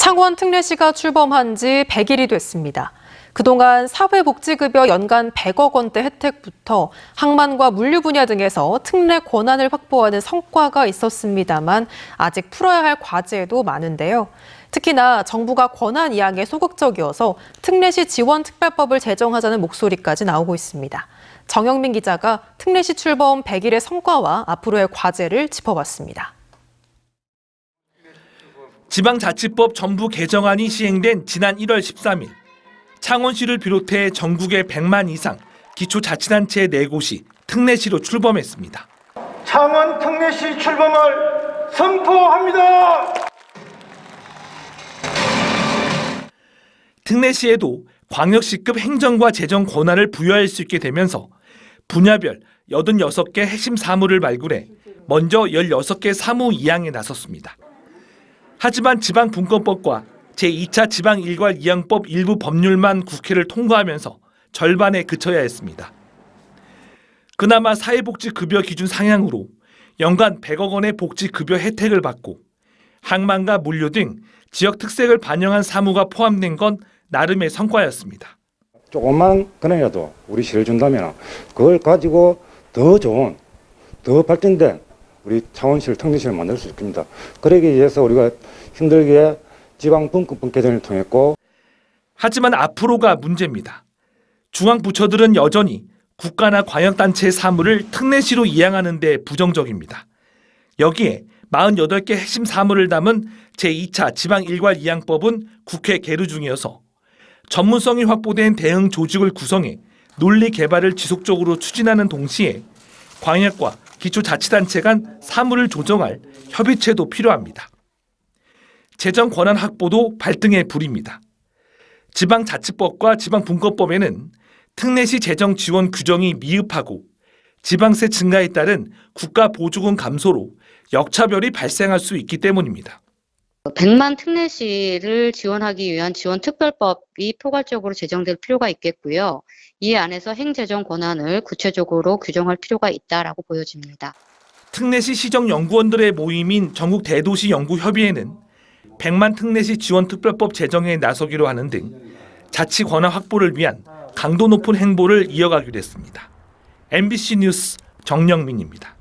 창원 특례시가 출범한 지 100일이 됐습니다. 그동안 사회복지급여 연간 100억 원대 혜택부터 항만과 물류 분야 등에서 특례 권한을 확보하는 성과가 있었습니다만 아직 풀어야 할 과제도 많은데요. 특히나 정부가 권한 이양에 소극적이어서 특례시 지원특별법을 제정하자는 목소리까지 나오고 있습니다. 정영민 기자가 특례시 출범 100일의 성과와 앞으로의 과제를 짚어봤습니다. 지방자치법 전부 개정안이 시행된 지난 1월 13일 창원시를 비롯해 전국의 100만 이상 기초자치단체 4곳이 특례시로 출범했습니다. 창원 특례시 출범을 선포합니다. 특례시에도 광역시급 행정과 재정 권한을 부여할 수 있게 되면서 분야별 86개 핵심 사무를 발굴해 먼저 16개 사무 이양에 나섰습니다. 하지만 지방분권법과 제2차 지방일괄이양법 일부 법률만 국회를 통과하면서 절반에 그쳐야 했습니다. 그나마 사회복지급여 기준 상향으로 연간 100억 원의 복지급여 혜택을 받고 항만과 물류 등 지역 특색을 반영한 사무가 포함된 건 나름의 성과였습니다. 조금만 그냥이라도 우리 시를 준다면 그걸 가지고 더 좋은, 더 발전된 우리 창원시를 특례시를 만들 수 있습니다. 그러기 위해서 우리가 힘들게 지방분권법 개정을 통했고 하지만 앞으로가 문제입니다. 중앙부처들은 여전히 국가나 광역단체의 사무를 특례시로 이양하는 데 부정적입니다. 여기에 48개 핵심 사무를 담은 제2차 지방일괄이양법은 국회 계류 중이어서 전문성이 확보된 대응 조직을 구성해 논리 개발을 지속적으로 추진하는 동시에 광역과 기초자치단체 간 사무를 조정할 협의체도 필요합니다. 재정 권한 확보도 발등에 불입니다. 지방자치법과 지방분권법에는 특례시 재정 지원 규정이 미흡하고 지방세 증가에 따른 국가 보조금 감소로 역차별이 발생할 수 있기 때문입니다. 100만 특례시를 지원하기 위한 지원특별법이 포괄적으로 제정될 필요가 있겠고요. 이 안에서 행재정 권한을 구체적으로 규정할 필요가 있다라고 보여집니다. 특례시 시정연구원들의 모임인 전국 대도시 연구협의회는 100만 특례시 지원특별법 제정에 나서기로 하는 등 자치 권한 확보를 위한 강도 높은 행보를 이어가기로 했습니다. MBC 뉴스 정영민입니다.